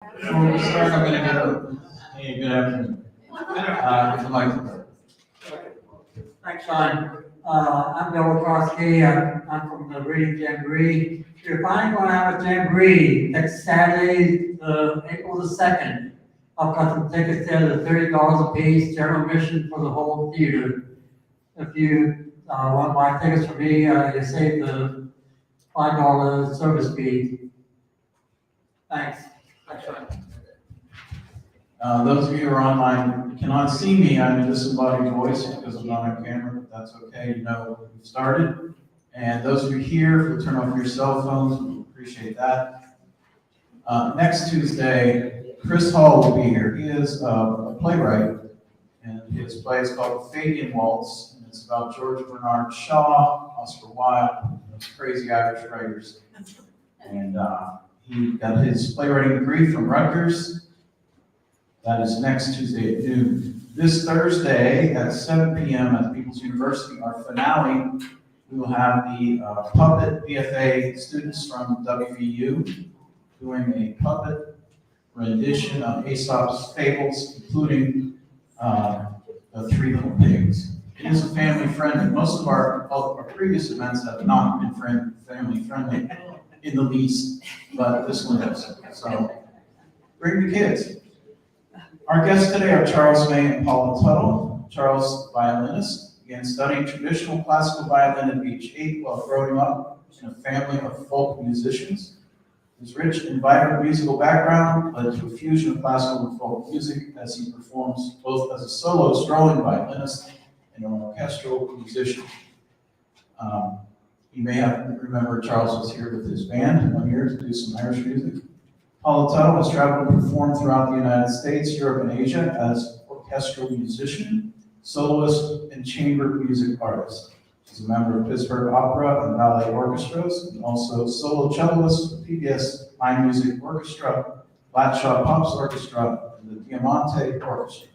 Before we start, I'm going to go. Hey, good afternoon. Would you like to? Thanks, Sean. I'm Bill Wachowski. I'm from the Reading Jamboree. We're finally going to have a jamboree next Saturday, April the 2nd. I've got some tickets there, they're $30 a piece, general admission for the whole theater. If you want to buy tickets for me, you save the $5 service fee. Thanks. Thanks, Sean. Those of you who are online cannot see me. I'm a disembodied voice because I'm not on camera, but that's okay. You know we've started. And those of you here, if you turn off your cell phones, we appreciate that. Next Tuesday, Chris Hall will be here. He is a playwright, and his play is called Fabian Waltz, and it's about George Bernard Shaw, Oscar Wilde, those crazy Irish writers. And he got his playwriting degree from Rutgers. That is next Tuesday at noon. This Thursday at 7 p.m. at the People's University, our finale, we will have the puppet BFA students from WVU doing a puppet rendition of Aesop's fables, including the Three Little Pigs. It is a family friendly. Most of our previous events have not been family friendly in the least, but this one is. So bring the kids. Our guests today are Charles May and Paula Tuttle. Charles, violinist, began studying traditional classical violin at age 8 while growing up in a family of folk musicians. His rich and vibrant musical background led to a fusion of classical and folk music as he performs both as a solo strolling violinist and an orchestral musician. You may have remember Charles was here with his band one year to do some Irish music. Paula Tuttle has traveled and performed throughout the United States, Europe, and Asia as orchestral musician, soloist, and chamber music artist. She's a member of Pittsburgh Opera and Ballet Orchestras, and also solo celloist with PBS High Music Orchestra, Latshaw Pops Orchestra, and the Diamante Orchestra.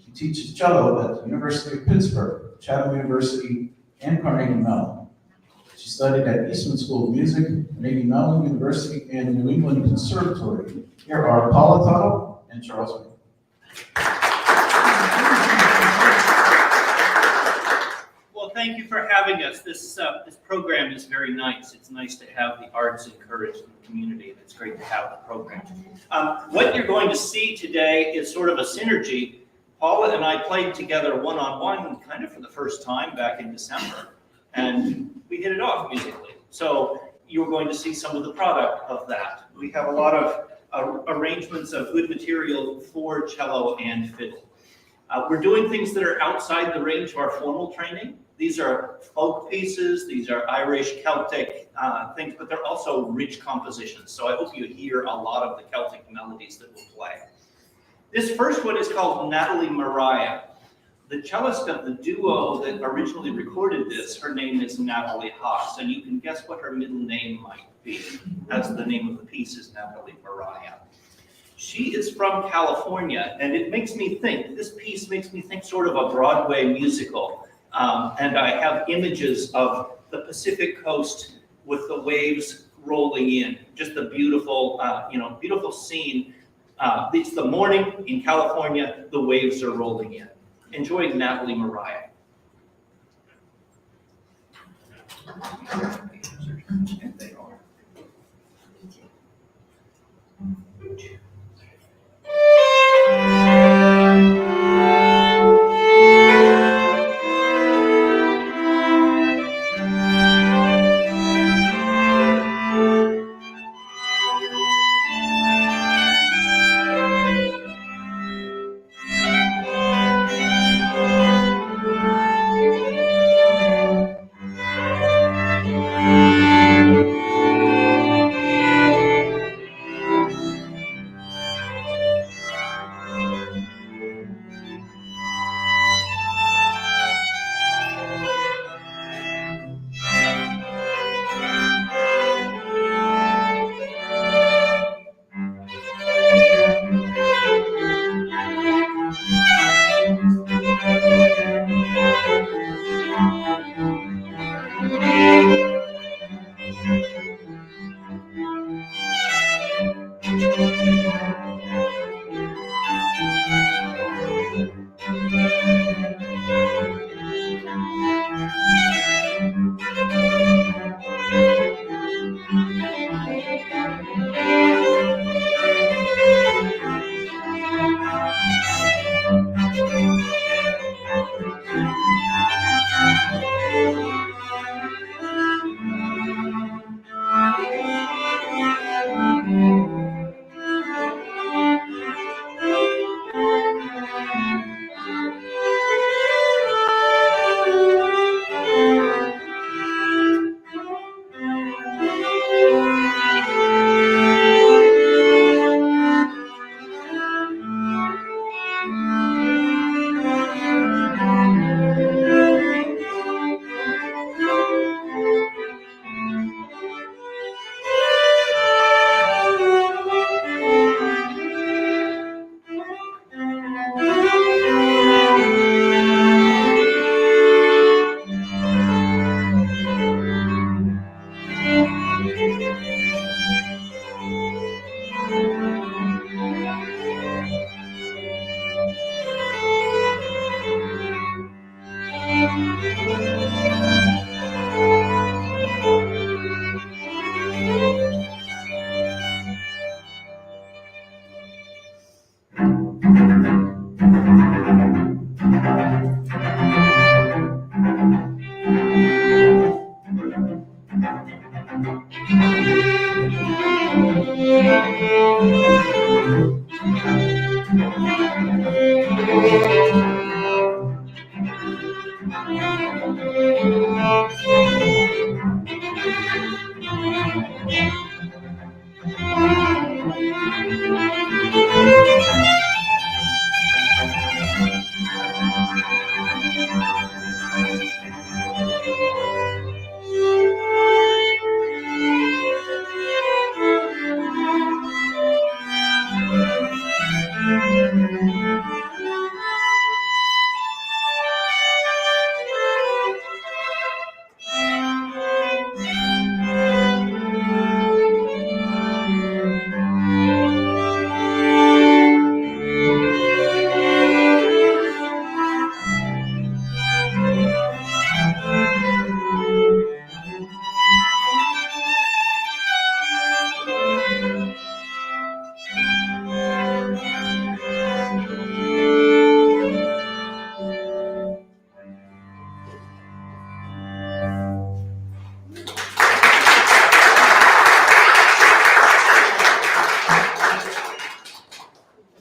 She teaches cello at the University of Pittsburgh, Chatham University, and Carnegie Mellon. She studied at Eastman School of Music, Carnegie Mellon University, and New England Conservatory. Here are Paula Tuttle and Charles May. Well, thank you for having us. This program is very nice. It's nice to have the arts encouraged in the community, and it's great to have the program. What you're going to see today is sort of a synergy. Paula and I played together one-on-one kind of for the first time back in December, and we hit it off musically. So you're going to see some of the product of that. We have a lot of arrangements of good material for cello and fiddle. We're doing things that are outside the range of our formal training. These are folk pieces, these are Irish, Celtic things, but they're also rich compositions. So I hope you hear a lot of the Celtic melodies that we'll play. This first one is called Natalie Mariah. The cellist of the duo that originally recorded this, her name is Natalie Haas, and you can guess what her middle name might be, as the name of the piece is Natalie Mariah. She is from California, and it makes me think, this piece makes me think sort of a Broadway musical. And I have images of the Pacific coast with the waves rolling in, just a beautiful, beautiful scene. It's the morning in California, the waves are rolling in. Enjoy Natalie Mariah.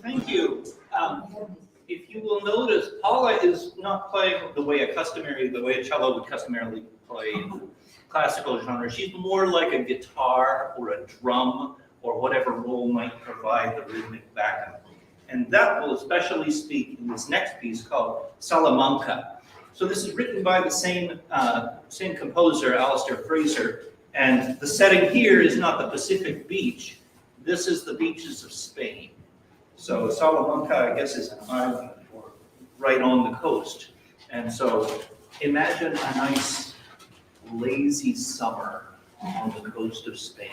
Thank you. If you will notice, Paula is not playing the way a cello would customarily play in classical genre. She's more like a guitar or a drum or whatever role might provide the rhythmic backup. And that will especially speak in this next piece called Salamanca. So this is written by the same composer, Alistair Fraser, and the setting here is not the Pacific beach. This is the beaches of Spain. So Salamanca, I guess, is an island or right on the coast. And so imagine a nice, lazy summer on the coast of Spain.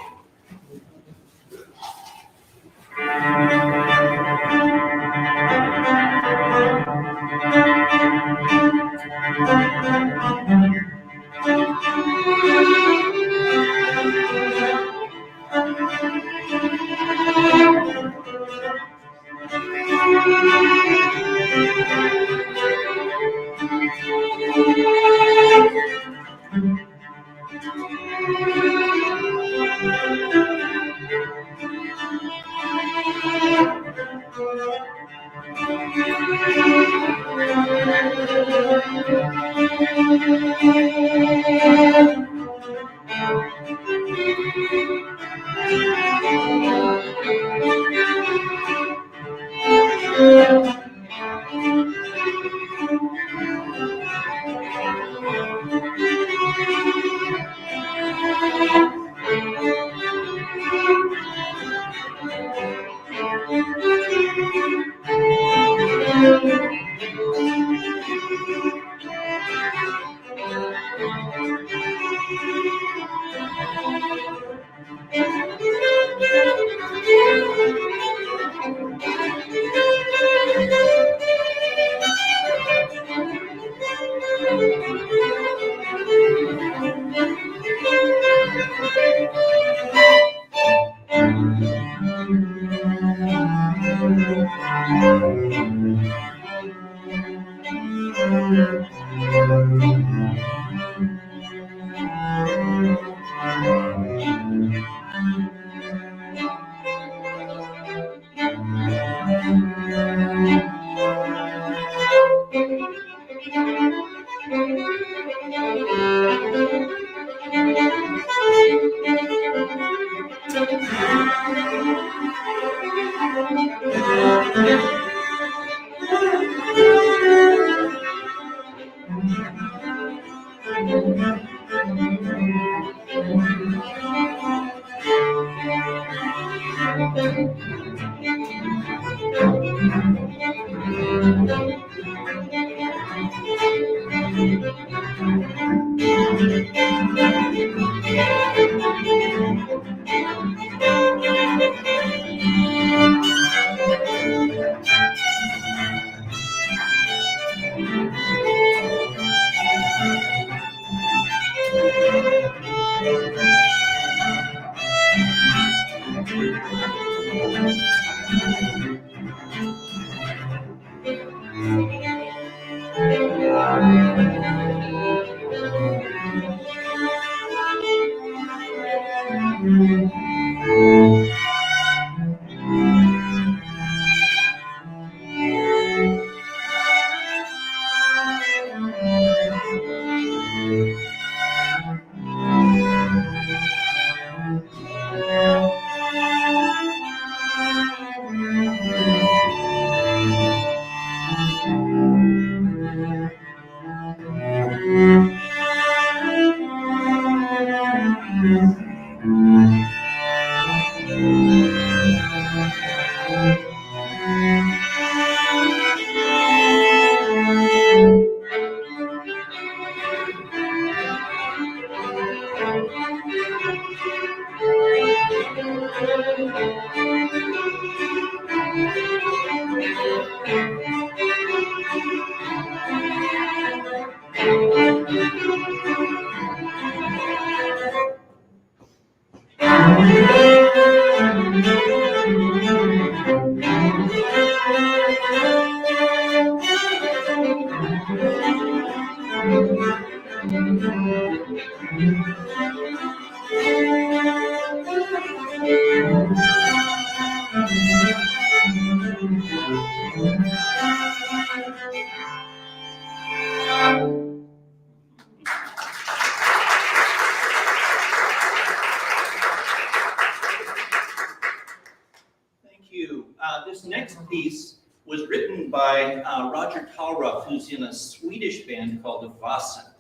Thank you. This next piece was written by Roger Talruff, who's in a Swedish band called the Vasa.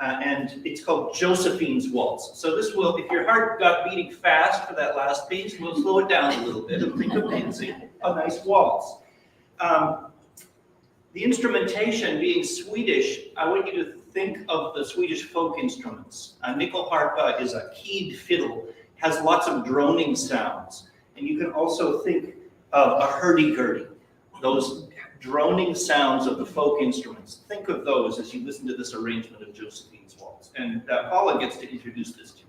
And it's called Josephine's Waltz. So this will, if your heart got beating fast for that last piece, we'll slow it down a little bit and think of dancing a nice waltz. The instrumentation being Swedish, I want you to think of the Swedish folk instruments. A nyckelharpa is a keyed fiddle, has lots of droning sounds. And you can also think of a hurdy-gurdy, those droning sounds of the folk instruments. Think of those as you listen to this arrangement of Josephine's Waltz. And Paula gets to introduce this to you.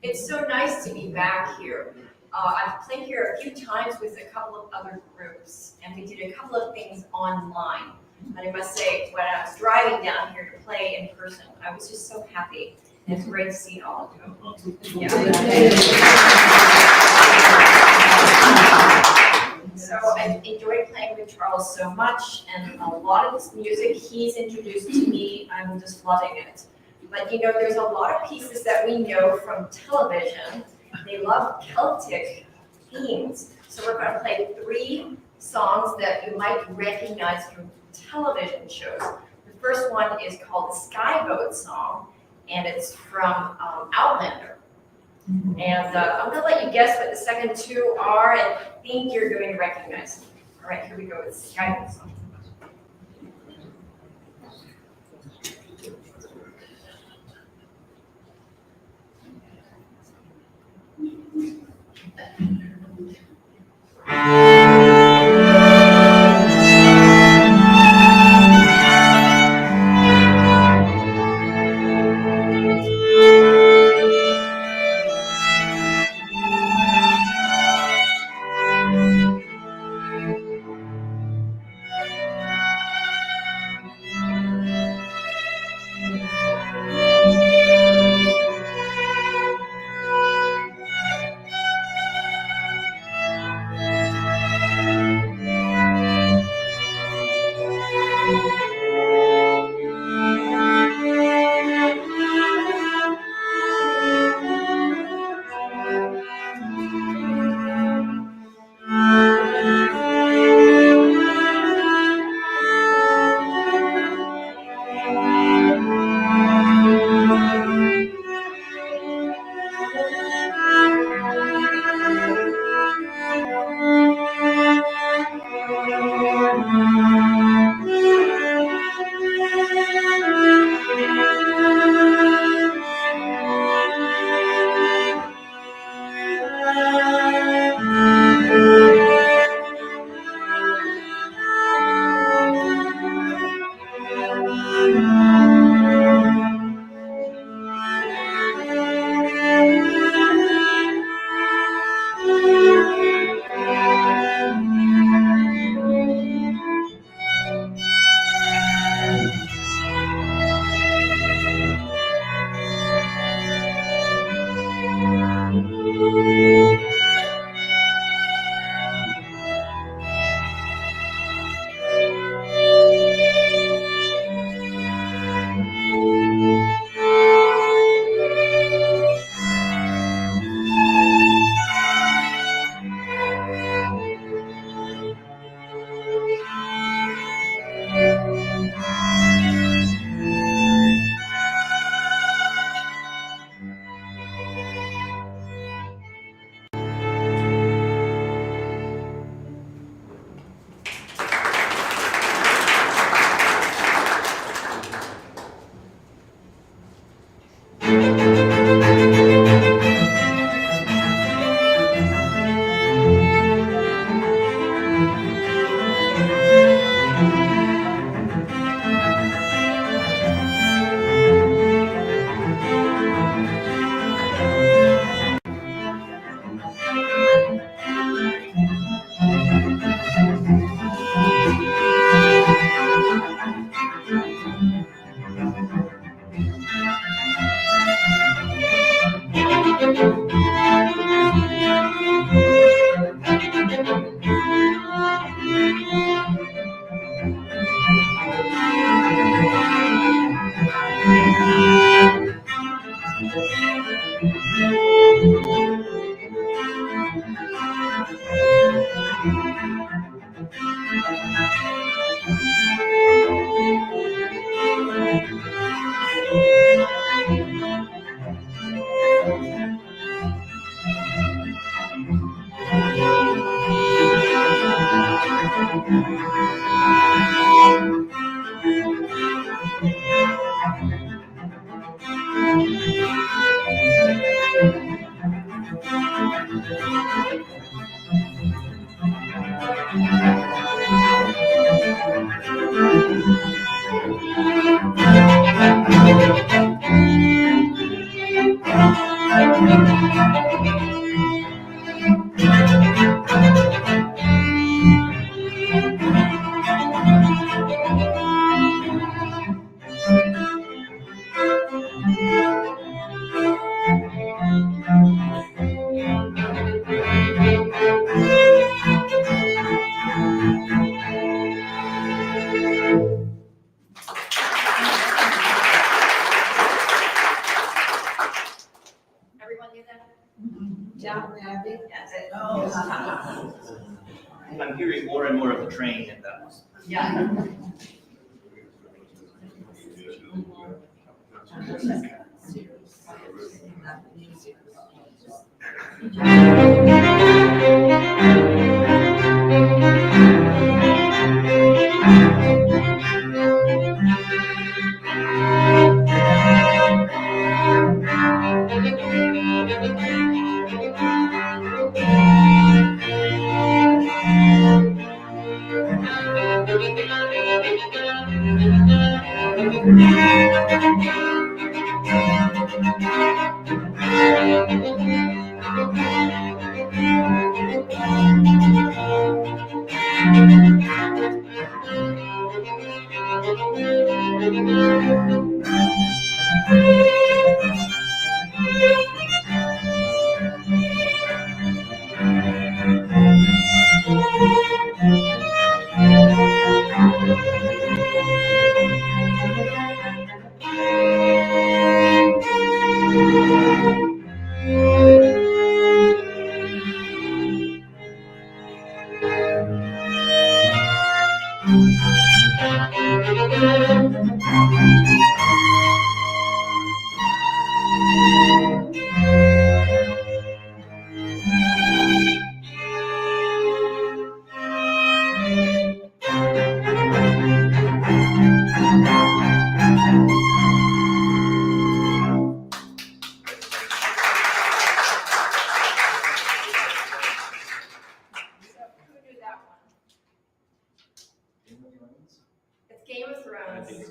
It's so nice to be back here. I've played here a few times with a couple of other groups, and we did a couple of things online. And I must say, when I was driving down here to play in person, I was just so happy. And it's great to see all of you. Yeah. So I enjoyed playing with Charles so much, and a lot of this music he's introduced to me, I'm just loving it. But you know, there's a lot of pieces that we know from television. They love Celtic themes. So we're going to play 3 songs that you might recognize from television shows. The first one is called the Skyboat Song, and it's from Outlander. And I'm going to let you guess what the second 2 are, and I think you're going to recognize them. All right, here we go with the Skyboat Song. Yeah, I think that's it. I'm hearing more and more of the train in that one. Yeah. It's Game of Thrones. Game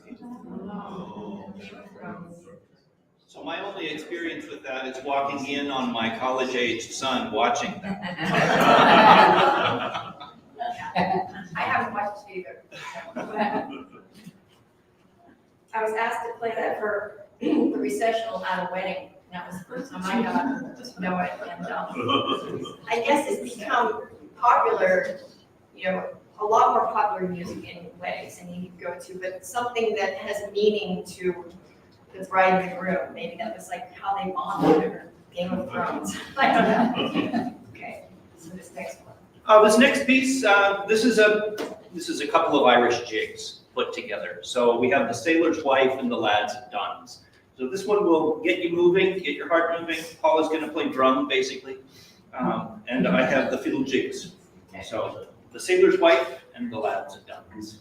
of Thrones. So my only experience with that is walking in on my college-aged son watching that. I haven't watched it either. I was asked to play that for the recessional at a wedding, and that was the first time I got to know it. And I guess it's become popular, a lot more popular music in weddings than you go to, but something that has meaning to the bride and groom. Maybe that was like how they bonded or Game of Thrones. I don't know. Okay, so this next one. This next piece, this is a couple of Irish jigs put together. So we have the sailor's wife and the lads at Duns. So this one will get you moving, get your heart moving. Paula's going to play drum basically, and I have the fiddle jigs. So the sailor's wife and the lads at Duns.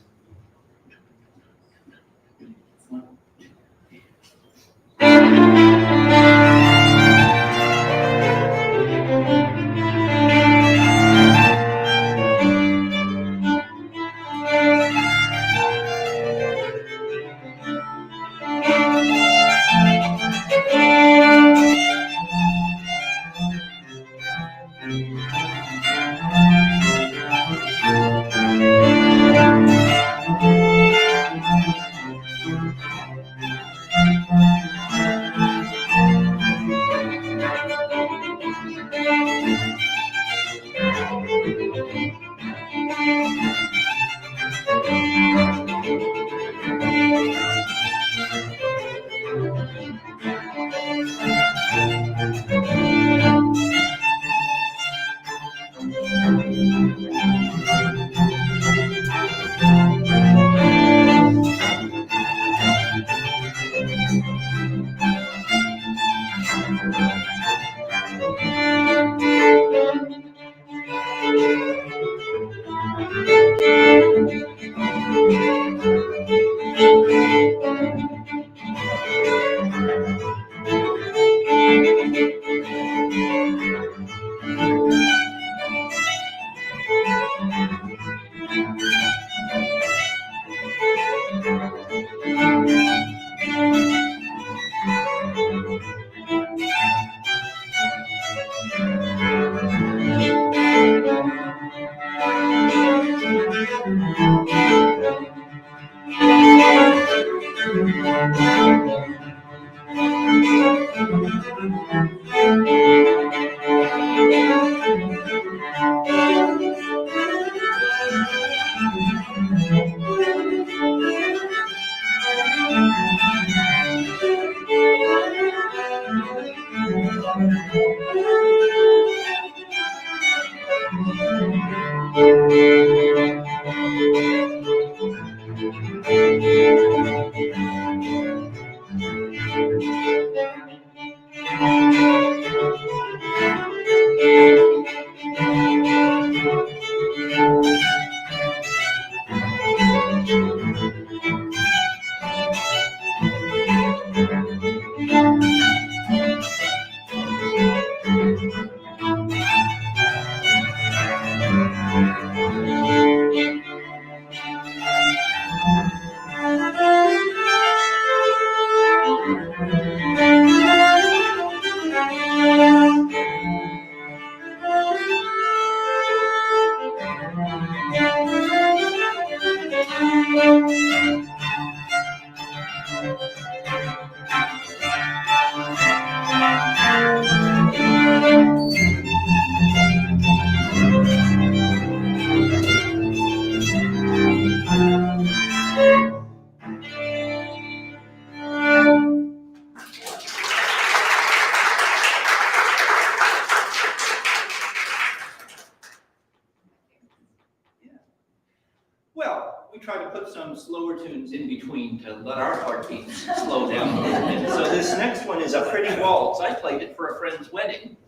Well, we try to put some slower tunes in between to let our heartbeats slow down. And so this next one is a pretty waltz. I played it for a friend's wedding.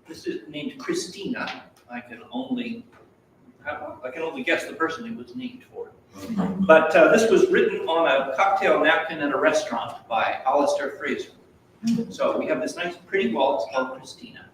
This is named Christina. I can only guess the person it was named for. But this was written on a cocktail napkin at a restaurant by Alistair Fraser. So we have this nice pretty waltz called Christina.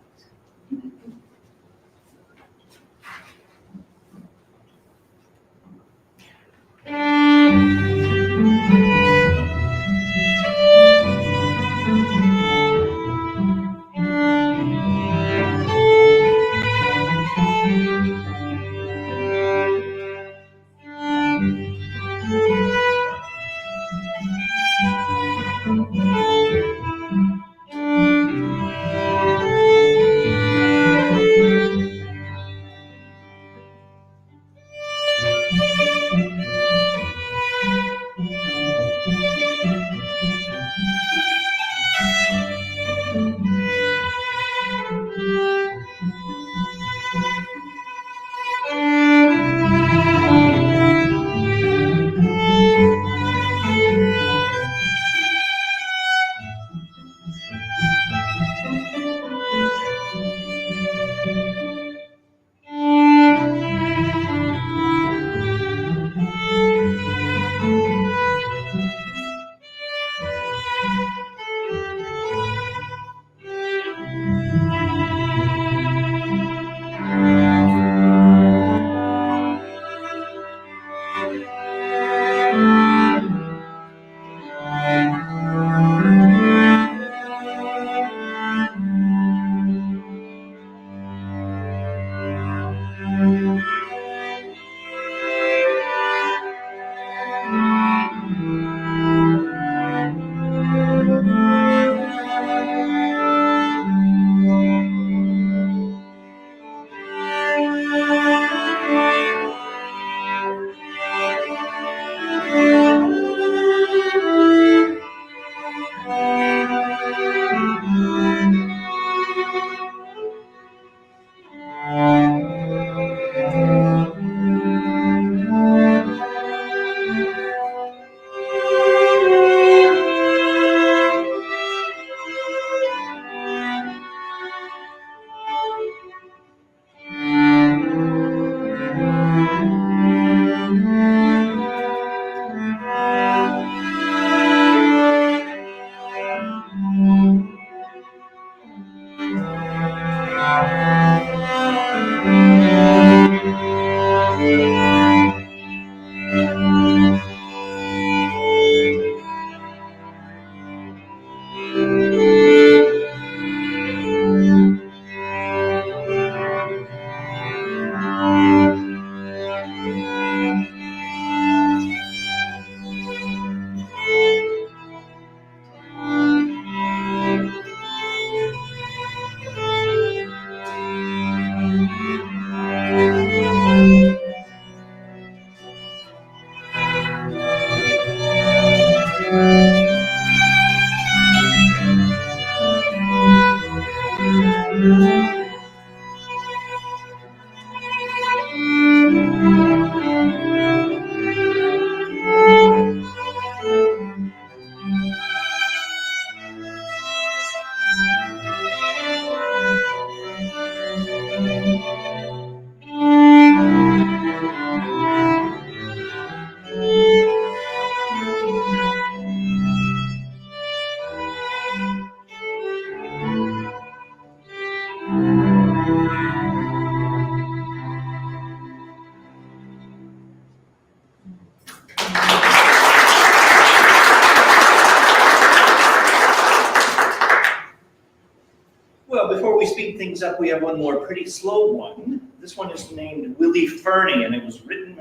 speed things up, we have one more pretty slow one. This one is named Willy Fernie, and it was written,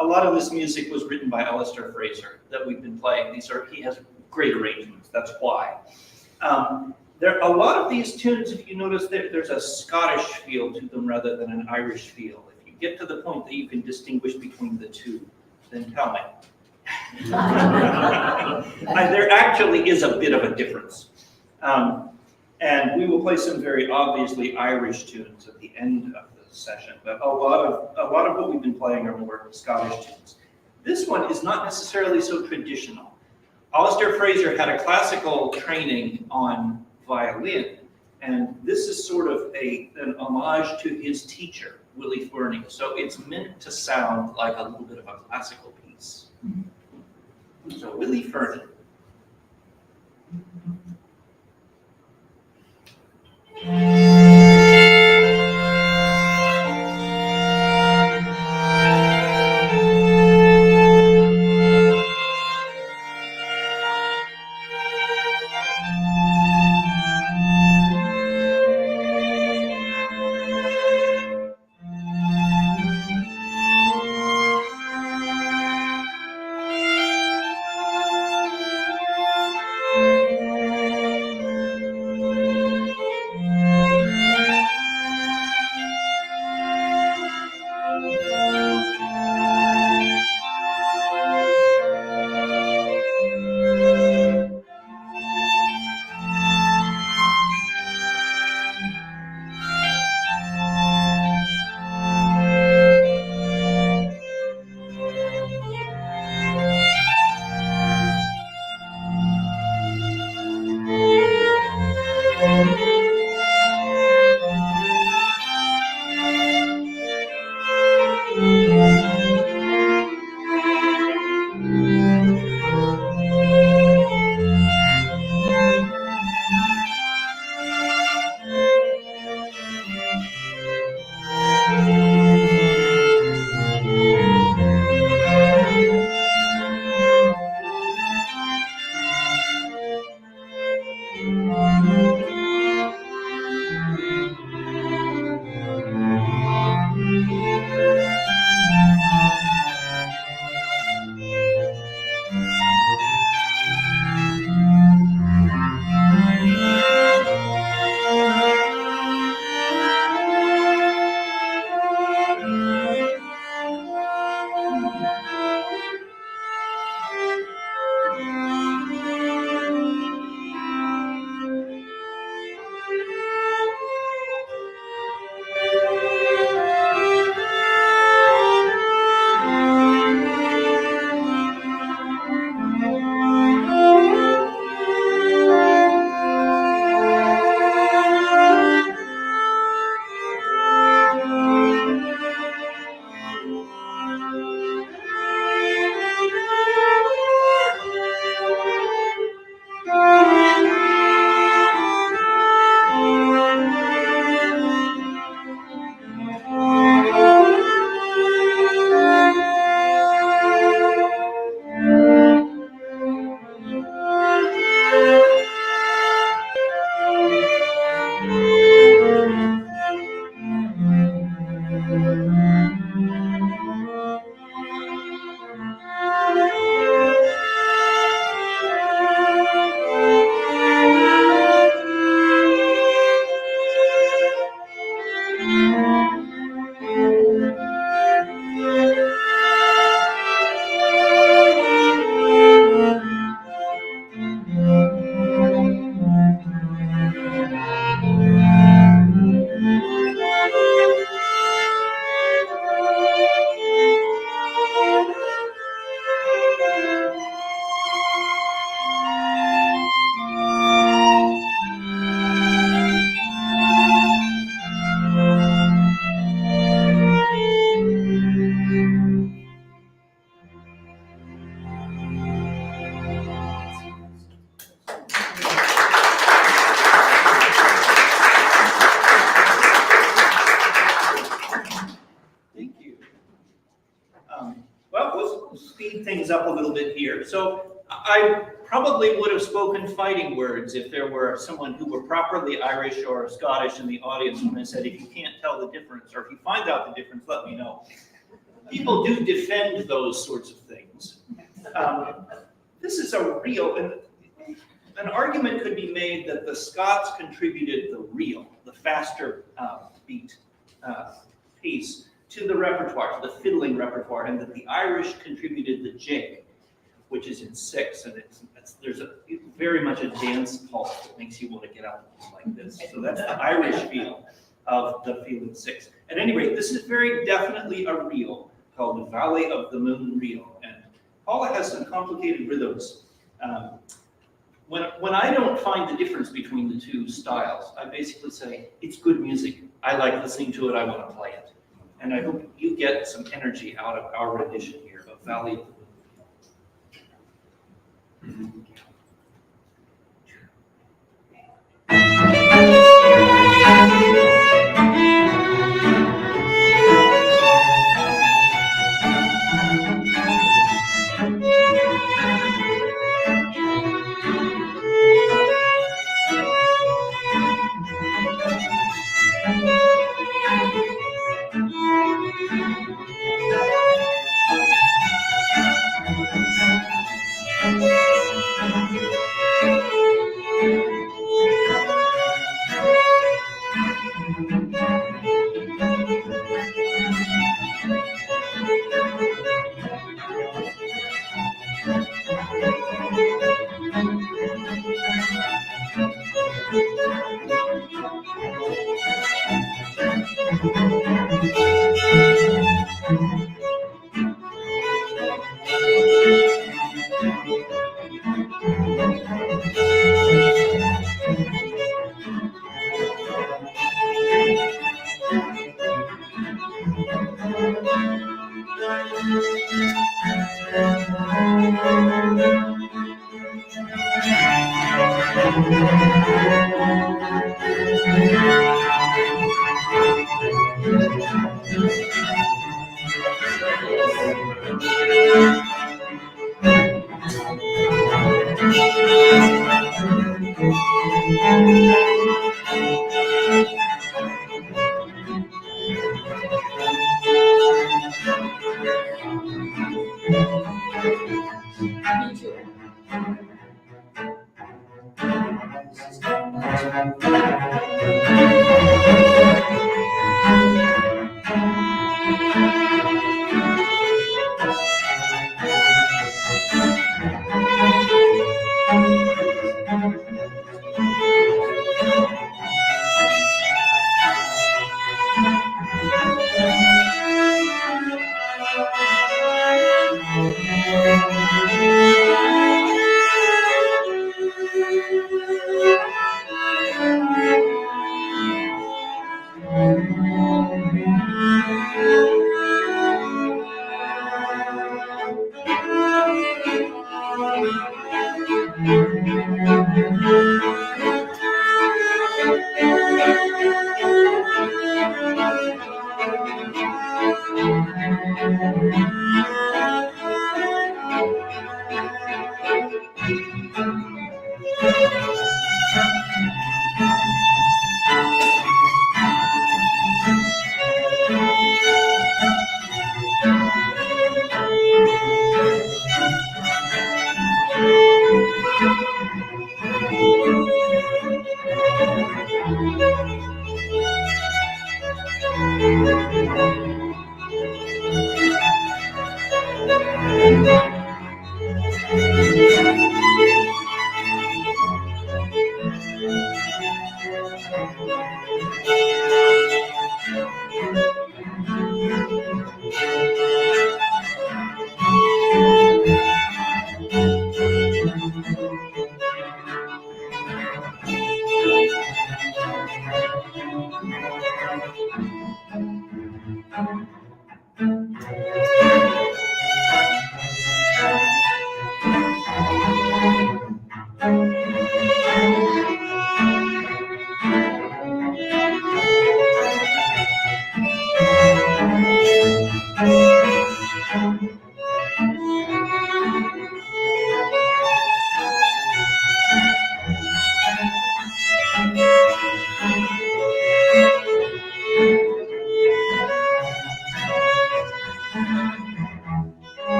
a lot of this music was written by Alistair Fraser that we've been playing. He has great arrangements, that's why. There are a lot of these tunes, if you notice, there's a Scottish feel to them rather than an Irish feel. If you get to the point that you can distinguish between the two, then tell me. There actually is a bit of a difference. And we will play some very obviously Irish tunes at the end of the session, but a lot of what we've been playing are more Scottish tunes. This one is not necessarily so traditional. Alistair Fraser had a classical training on violin, and this is sort of an homage to his teacher, Willy Fernie. So it's meant to sound like a little bit of a classical piece. So Willy Fernie. Well, we'll speed things up a little bit here. So I probably would have spoken fighting words if there were someone who were properly Irish or Scottish in the audience when I said, if you can't tell the difference, or if you find out the difference, let me know. People do defend those sorts of things. This is a real, an argument could be made that the Scots contributed the real, the faster beat piece to the repertoire, to the fiddling repertoire, and that the Irish contributed the jig, which is in 6, and there's very much a dance pulse that makes you want to get up like this. So that's the Irish feel of the feeling 6. At any rate, this is very definitely a reel called the Valley of the Moon Reel, and Paula has some complicated rhythms. When I don't find the difference between the two styles, I basically say, it's good music. I like listening to it, I want to play it. And I hope you get some energy out of our rendition here of Valley of the Moon.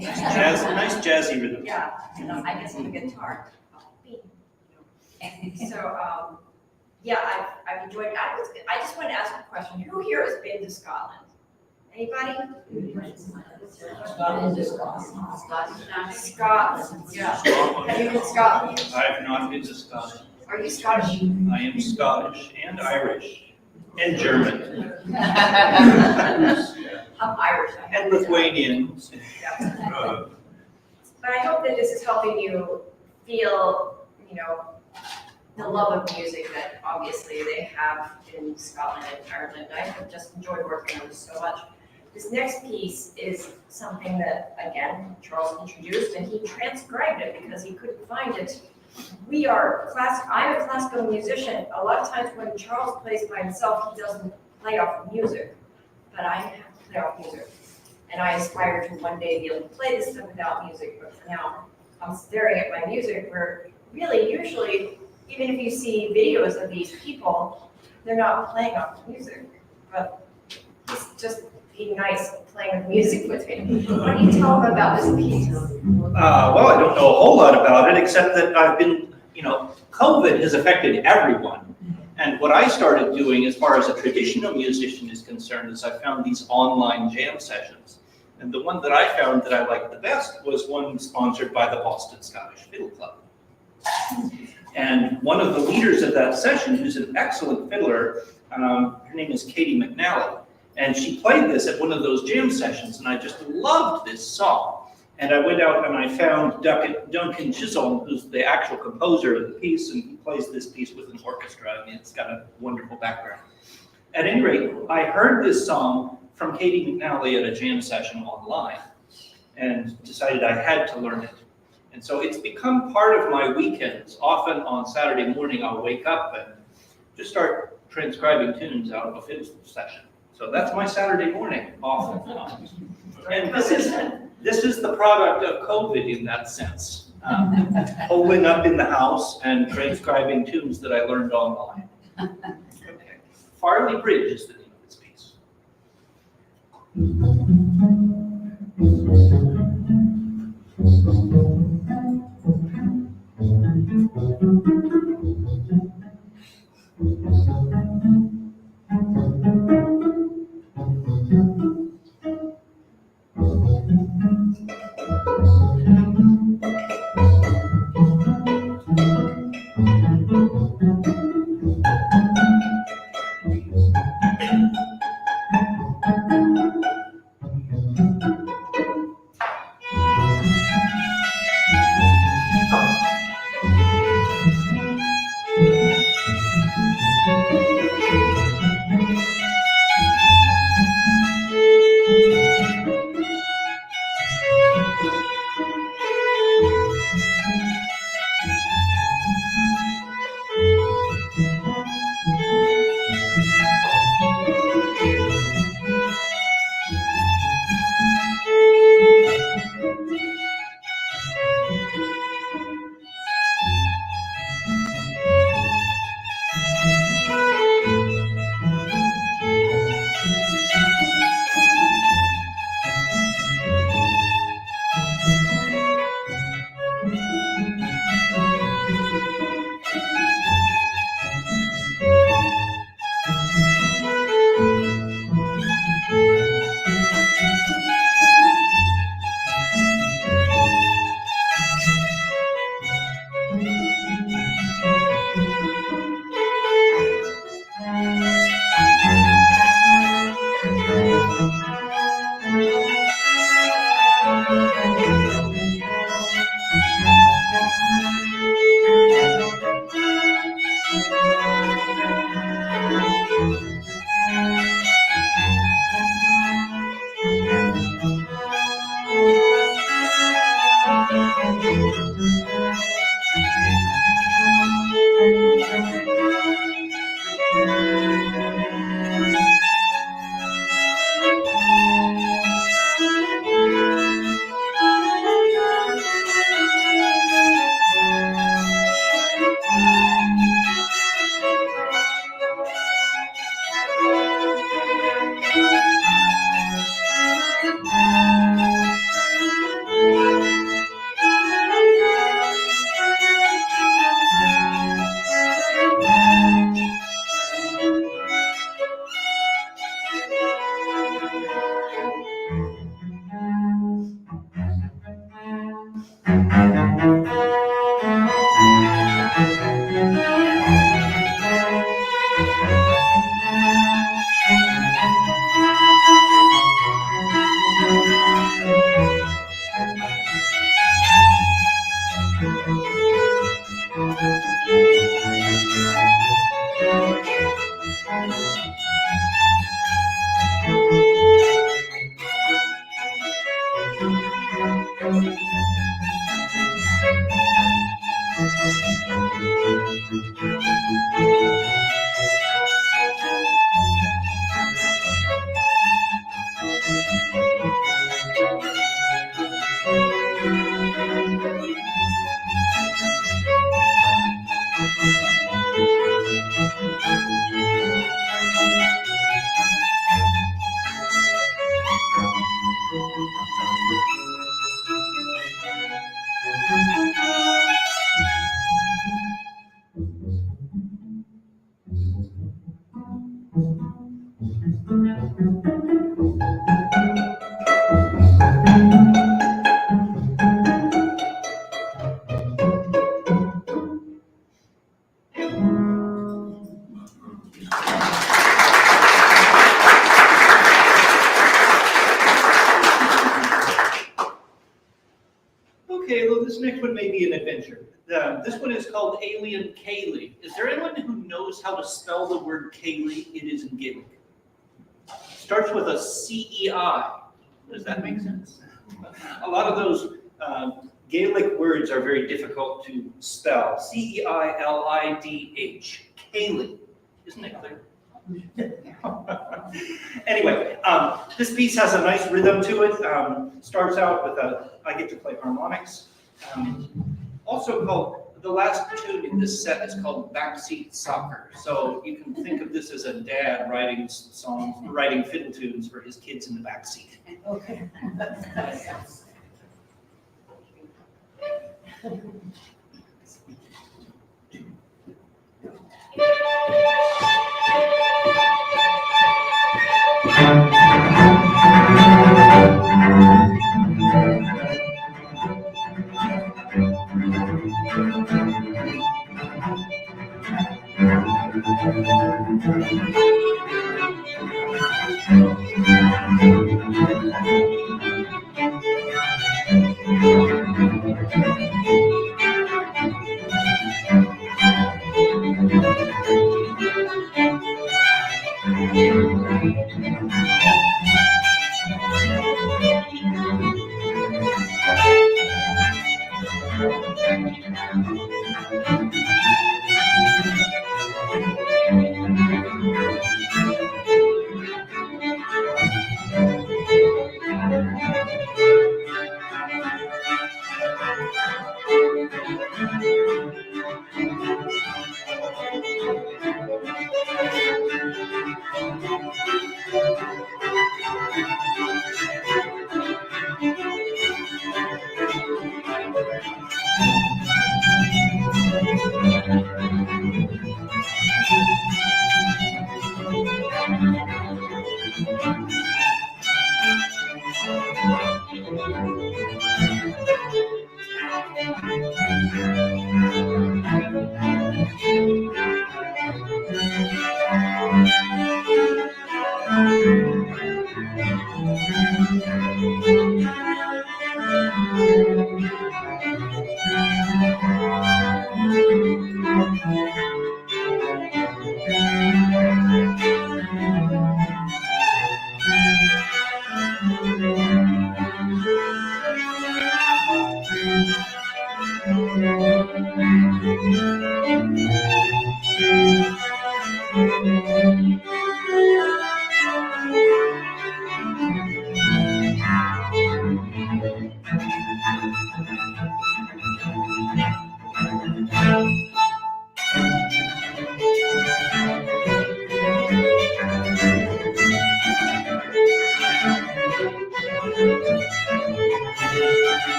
Nice jazzy rhythm. Yeah, I guess on the guitar. So, yeah, I've enjoyed, I just want to ask a question. Who here has been to Scotland? Anybody? Scotland, yeah. Have you been to Scotland? I have not been to Scotland. Are you Scottish? I am Scottish and Irish and German I'm Irish. and Lithuanian. But I hope that this is helping you feel, the love of music that obviously they have in Scotland and Ireland. I have just enjoyed working on this so much. This next piece is something that, again, Charles introduced, and he transcribed it because he couldn't find it. I'm a classical musician. A lot of times when Charles plays by himself, he doesn't play off of music, but I have to play off music. And I aspire to one day be able to play this stuff without music, but for now, I'm staring at my music where really, usually, even if you see videos of these people, they're not playing off the music, but it's just being nice playing with music with me. Why don't you tell them about this piece? Well, I don't know a whole lot about it, except that I've been, COVID has affected everyone. And what I started doing as far as a traditional musician is concerned is I found these online jam sessions. And the one that I found that I liked the best was one sponsored by the Boston Scottish Fiddle Club. And one of the leaders of that session, who's an excellent fiddler, her name is Katie McNally. And she played this at one of those jam sessions, and I just loved this song. And I went out and I found Duncan Chisholm, who's the actual composer of the piece, and he plays this piece with an orchestra, and it's got a wonderful background. At any rate, I heard this song from Katie McNally at a jam session online, and decided I had to learn it. And so it's become part of my weekends. Often on Saturday morning, I'll wake up and just start transcribing tunes out of a fiddle session. So that's my Saturday morning, oftentimes. And this is the product of COVID in that sense. Holding up in the house and transcribing tunes that I learned online. Okay. Farley Bridge is the name of this piece. Okay, well, this next one may be an adventure. This one is called Alien Ceilidh. Is there anyone who knows how to spell the word Ceilidh? It is in Gaelic. Starts with a C-E-I. Does that make sense? A lot of those Gaelic words are very difficult to spell. C-E-I-L-I-D-H. Ceilidh. Isn't it clear? Anyway, this piece has a nice rhythm to it. Starts out with I get to play harmonics. Also called, the last tune in this set is called Backseat Soccer. So you can think of this as a dad writing songs, writing fiddle tunes for his kids in the backseat. Okay.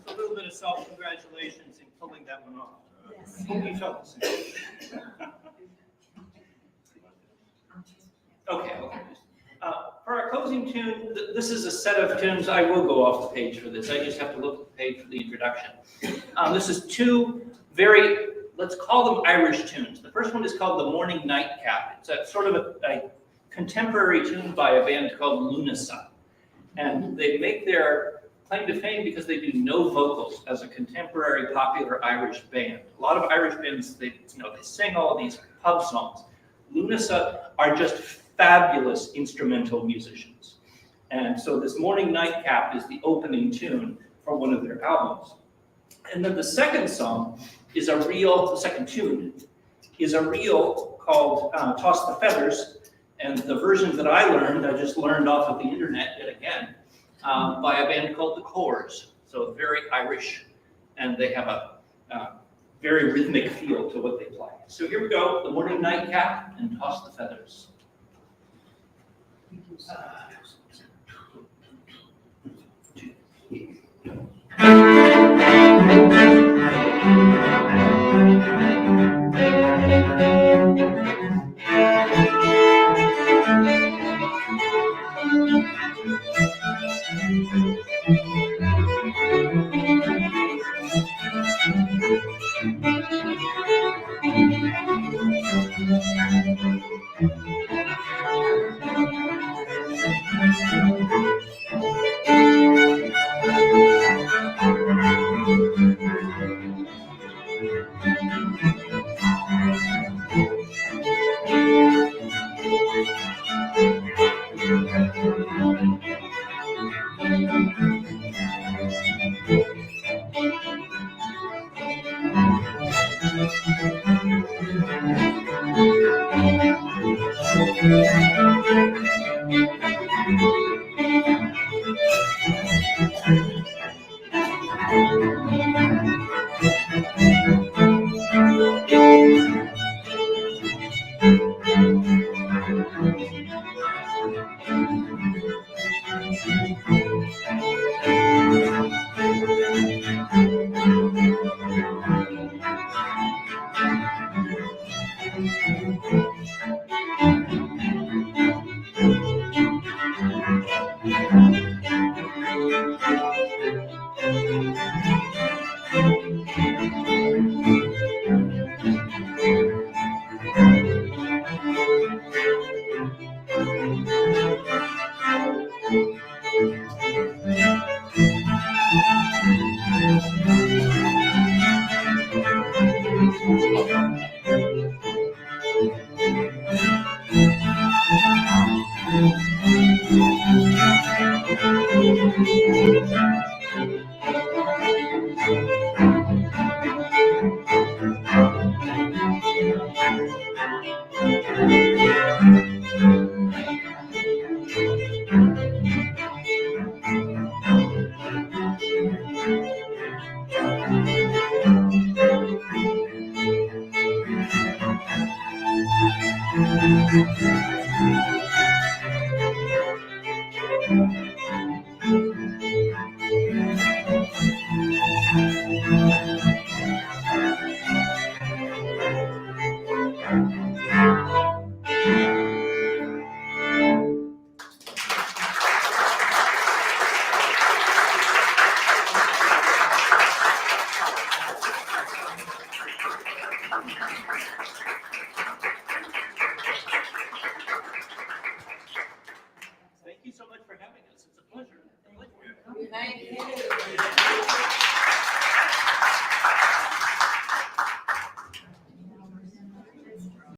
A little bit of self-congratulations in pulling that one off. Yes. Hope you felt the same. Okay. For our closing tune, this is a set of tunes. I will go off the page for this. I just have to look at the page for the introduction. This is two very, let's call them Irish tunes. The first one is called The Morning Nightcap. It's a sort of a contemporary tune by a band called Lunasa. And they make their claim to fame because they do no vocals as a contemporary popular Irish band. A lot of Irish bands, they sing all of these pub songs. Lunasa are just fabulous instrumental musicians. And so this Morning Nightcap is the opening tune for one of their albums. And then the second tune is a reel called Toss the Feathers. And the version that I just learned off of the internet yet again, by a band called The Corrs. So very Irish, and they have a very rhythmic feel to what they play. So here we go, The Morning Nightcap and Toss the Feathers. having us. It's a pleasure. Thank you.